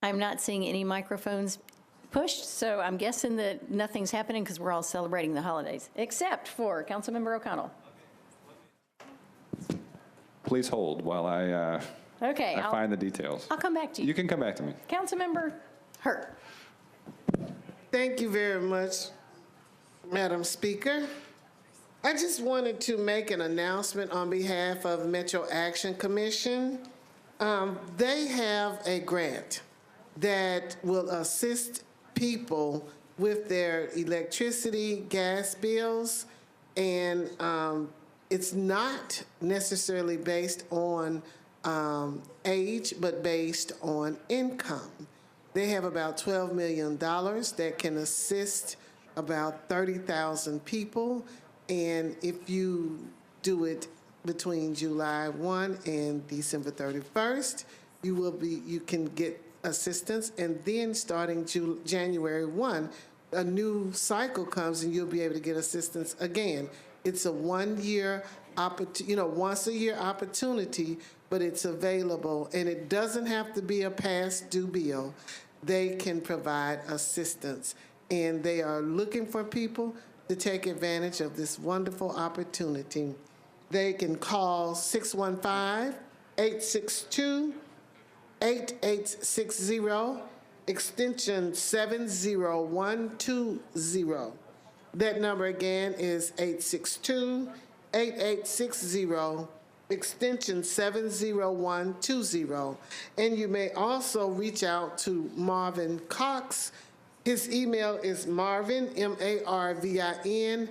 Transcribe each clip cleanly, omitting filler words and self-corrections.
I'm not seeing any microphones pushed, so I'm guessing that nothing's happening because we're all celebrating the holidays, except for Councilmember O'Connell. Please hold while I find the details. I'll come back to you. You can come back to me. Councilmember Hurt. Thank you very much, Madam Speaker. I just wanted to make an announcement on behalf of Metro Action Commission. They have a grant that will assist people with their electricity, gas bills, and it's not necessarily based on age, but based on income. They have about $12 million that can assist about 30,000 people. And if you do it between July 1 and December 31st, you can get assistance. And then starting January 1, a new cycle comes and you'll be able to get assistance again. It's a one-year once a year opportunity, but it's available, and it doesn't have to be a past due bill. They can provide assistance, and they are looking for people to take advantage of this wonderful opportunity. They can call 615-862-8860, extension 70120. That number again is 862-8860, extension 70120. And you may also reach out to Marvin Cox. His email is Marvin, MARVIN,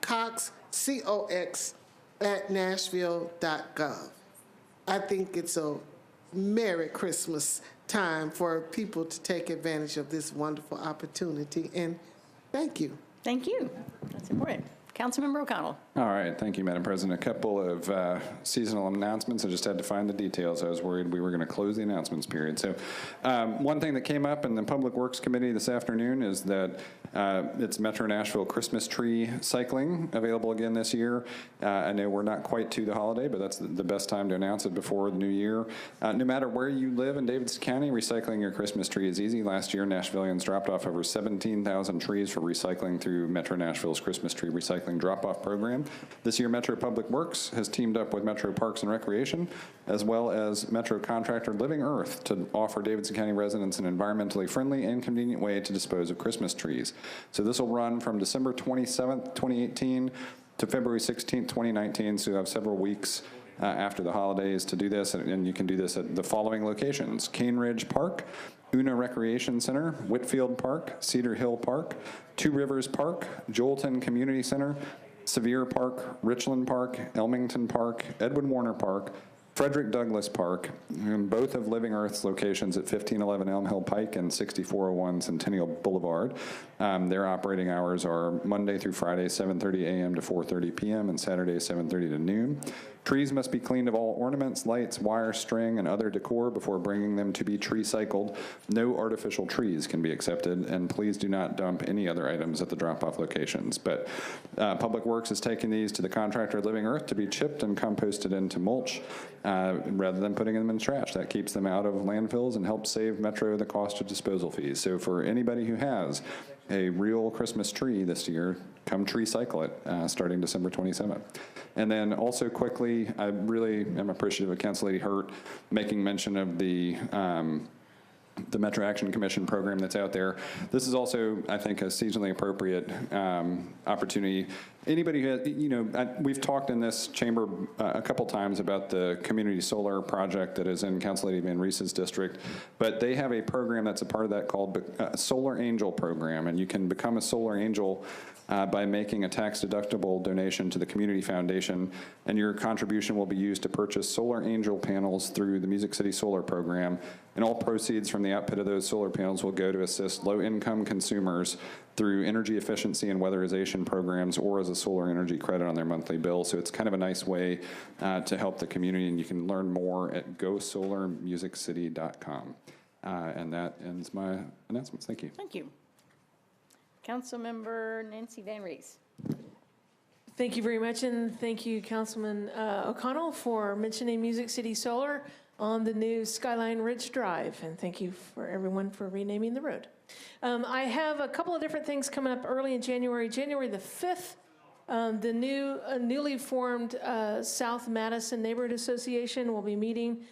.Cox, COX, @nashville.gov. I think it's a Merry Christmas time for people to take advantage of this wonderful opportunity, and thank you. Thank you. That's important. Councilmember O'Connell. All right, thank you, Madam President. A couple of seasonal announcements. I just had to find the details. I was worried we were going to close the announcements period. So one thing that came up in the Public Works Committee this afternoon is that it's Metro Nashville Christmas tree cycling available again this year. I know we're not quite to the holiday, but that's the best time to announce it before the new year. No matter where you live in Davidson County, recycling your Christmas tree is easy. Last year, Nashvillians dropped off over 17,000 trees for recycling through Metro Nashville's Christmas tree recycling drop-off program. This year, Metro Public Works has teamed up with Metro Parks and Recreation, as well as Metro contractor Living Earth, to offer Davidson County residents an environmentally friendly and convenient way to dispose of Christmas trees. So this will run from December 27th, 2018 to February 16th, 2019, so you have several weeks after the holidays to do this, and you can do this at the following locations: Cane Ridge Park, Una Recreation Center, Whitfield Park, Cedar Hill Park, Two Rivers Park, Joelton Community Center, Sevier Park, Richland Park, Elmington Park, Edwin Warner Park, Frederick Douglass Park, and both of Living Earth's locations at 1511 Elm Hill Pike and 6401 Centennial Boulevard. Their operating hours are Monday through Friday, 7:30 a.m. to 4:30 p.m. and Saturday, 7:30 to noon. Trees must be cleaned of all ornaments, lights, wire, string, and other decor before bringing them to be tree cycled. No artificial trees can be accepted, and please do not dump any other items at the drop-off locations. But Public Works is taking these to the contractor Living Earth to be chipped and composted into mulch rather than putting them in trash. That keeps them out of landfills and helps save Metro the cost of disposal fees. So for anybody who has a real Christmas tree this year, come tree cycle it starting December 27th. And then also quickly, I really am appreciative of Council Lady Hurt making mention of the Metro Action Commission program that's out there. This is also, I think, a seasonally appropriate opportunity. Anybody who has, we've talked in this chamber a couple times about the community solar project that is in Council Lady Van Reese's district, but they have a program that's a part of that called Solar Angel Program, and you can become a Solar Angel by making a tax-deductible donation to the Community Foundation, and your contribution will be used to purchase Solar Angel panels through the Music City Solar Program, and all proceeds from the output of those solar panels will go to assist low-income consumers through energy efficiency and weatherization programs or as a solar energy credit on their monthly bill. So it's kind of a nice way to help the community, and you can learn more at gosolarmusiccity.com. And that ends my announcements. Thank you. Thank you. Councilmember Nancy Van Rees. Thank you very much, and thank you, Councilman O'Connell, for mentioning Music City Solar. on the new Skyline Ridge Drive, and thank you for everyone for renaming the road. I have a couple of different things coming up early in January. January the 5th, the newly formed South Madison Neighborhood Association will be meeting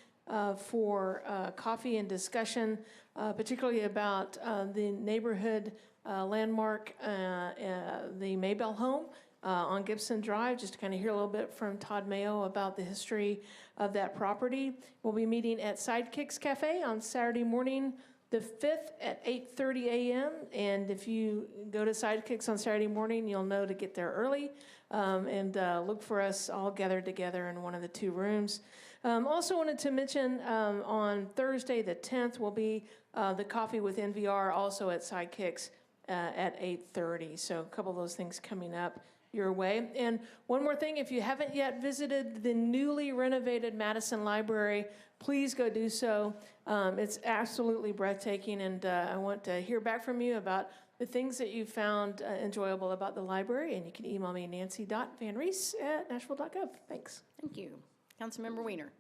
for coffee and discussion, particularly about the neighborhood landmark, the Maybell home on Gibson Drive, just to kind of hear a little bit from Todd Mayo about the history of that property. We'll be meeting at Sidekicks Cafe on Saturday morning, the 5th at 8:30 a.m. And if you go to Sidekicks on Saturday morning, you'll know to get there early and look for us all gathered together in one of the two rooms. Also wanted to mention on Thursday the 10th will be the Coffee with NVR, also at Sidekicks at 8:30. So a couple of those things coming up your way. And one more thing, if you haven't yet visited the newly renovated Madison Library, please go do so. It's absolutely breathtaking, and I want to hear back from you about the things that you found enjoyable about the library, and you can email me, nancy.vanreese@nashville.gov. Thanks. Thank you. Councilmember Weiner.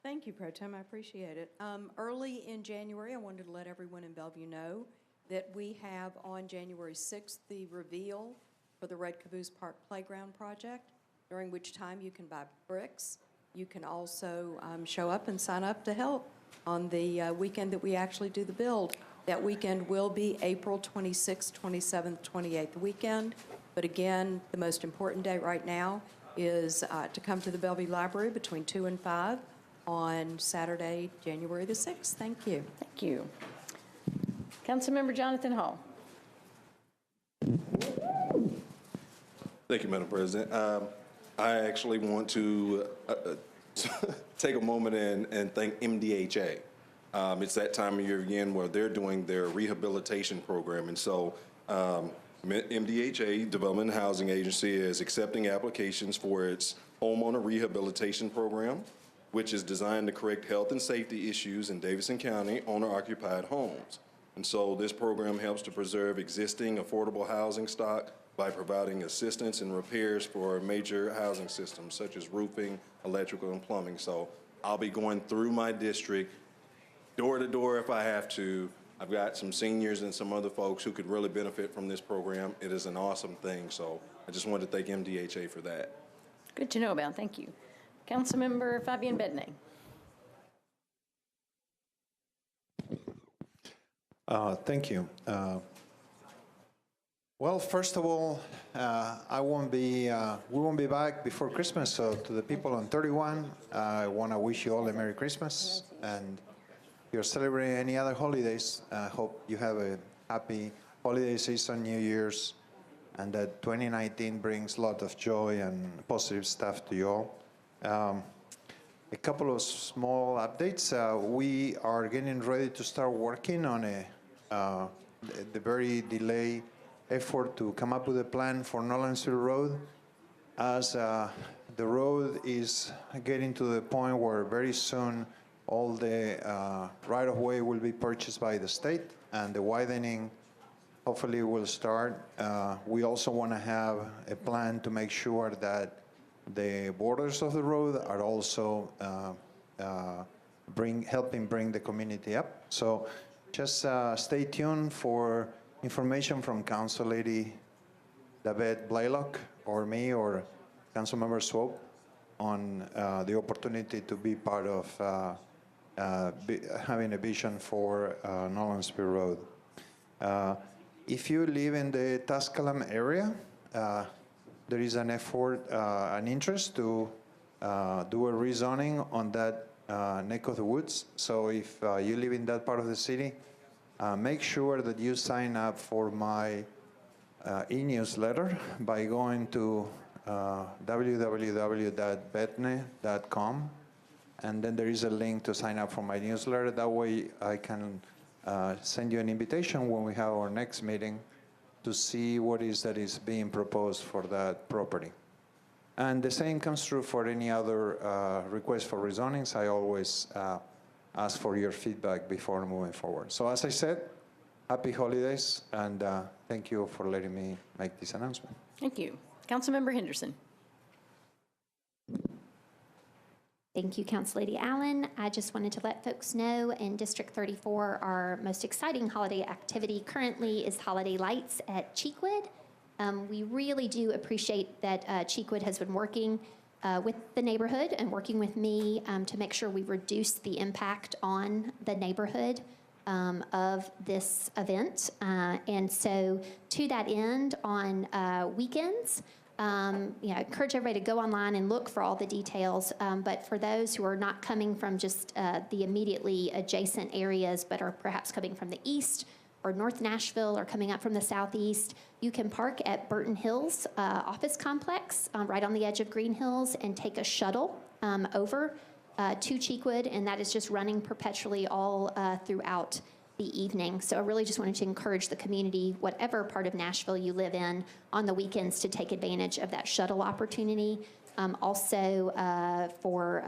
Thank you, Pro Tem. I appreciate it. Early in January, I wanted to let everyone in Bellevue know that we have on January 6th the reveal for the Red Caboose Park Playground project, during which time you can buy bricks. You can also show up and sign up to help on the weekend that we actually do the build. That weekend will be April 26th, 27th, 28th weekend. But again, the most important day right now is to come to the Bellevue Library between 2 and 5 on Saturday, January the 6th. Thank you. Thank you. Councilmember Jonathan Hall. Thank you, Madam President. I actually want to take a moment and thank MDHA. It's that time of year again where they're doing their rehabilitation program. And so MDHA, Development and Housing Agency, is accepting applications for its homeowner rehabilitation program, which is designed to correct health and safety issues in Davidson County owner-occupied homes. And so this program helps to preserve existing affordable housing stock by providing assistance and repairs for major housing systems such as roofing, electrical, and plumbing. So I'll be going through my district door to door if I have to. I've got some seniors and some other folks who could really benefit from this program. It is an awesome thing. So I just wanted to thank MDHA for that. Good to know about. Thank you. Councilmember Fabian Bedney. Thank you. Well, first of all, we won't be back before Christmas. So to the people on 31, I want to wish you all a Merry Christmas. And if you're celebrating any other holidays, I hope you have a happy holiday season, New Year's, and that 2019 brings a lot of joy and positive stuff to you all. A couple of small updates. We are getting ready to start working on the very delayed effort to come up with a plan for Nolensville Road, as the road is getting to the point where very soon all the right-of-way will be purchased by the state, and the widening hopefully will start. We also want to have a plan to make sure that the borders of the road are also helping bring the community up. So just stay tuned for information from Council Lady David Blaylock or me or Councilmember Swope on the opportunity to be part of having a vision for Nolensville Road. If you live in the Tusculum area, there is an effort, an interest to do a rezoning on that neck of the woods. So if you live in that part of the city, make sure that you sign up for my e-newsletter by going to www.betne.com, and then there is a link to sign up for my newsletter. That way I can send you an invitation when we have our next meeting to see what is that is being proposed for that property. And the same comes true for any other request for rezonings. I always ask for your feedback before moving forward. So as I said, happy holidays, and thank you for letting me make this announcement. Thank you. Councilmember Henderson. Thank you, Council Lady Allen. I just wanted to let folks know in District 34, our most exciting holiday activity currently is Holiday Lights at Cheekwood. We really do appreciate that Cheekwood has been working with the neighborhood and working with me to make sure we reduce the impact on the neighborhood of this event. And so to that end, on weekends, I encourage everybody to go online and look for all the details. But for those who are not coming from just the immediately adjacent areas, but are perhaps coming from the east or North Nashville or coming up from the southeast, you can park at Burton Hills office complex right on the edge of Green Hills and take a shuttle over to Cheekwood, and that is just running perpetually all throughout the evening. So I really just wanted to encourage the community, whatever part of Nashville you live in, on the weekends to take advantage of that shuttle opportunity. Also for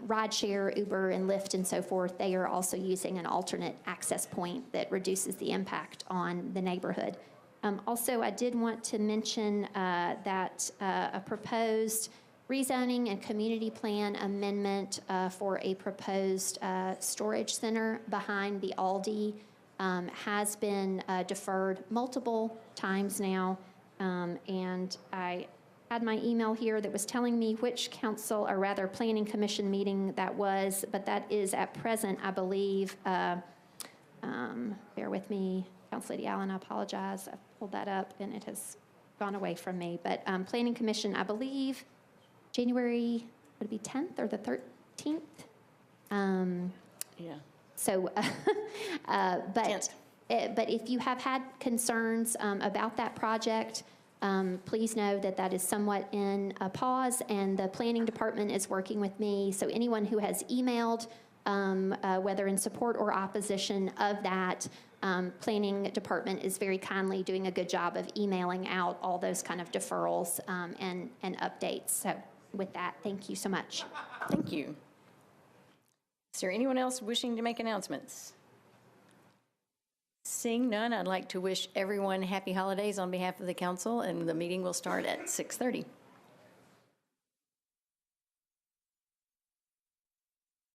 rideshare, Uber, and Lyft and so forth, they are also using an alternate access point that reduces the impact on the neighborhood. Also, I did want to mention that a proposed rezoning and community plan amendment for a proposed storage center behind the Aldi has been deferred multiple times now. And I had my email here that was telling me which council, or rather planning commission meeting that was, but that is at present, I believe, bear with me, Council Lady Allen, I apologize. I pulled that up and it has gone away from me. But planning commission, I believe, January, would it be 10th or the 13th? Yeah. So, but if you have had concerns about that project, please know that that is somewhat in a pause, and the planning department is working with me. So anyone who has emailed, whether in support or opposition of that, planning department is very kindly doing a good job of emailing out all those kind of deferrals and updates. So with that, thank you so much. Thank you. Is there anyone else wishing to make announcements? Seeing none, I'd like to wish everyone happy holidays on behalf of the council, and the meeting will start at 6:30.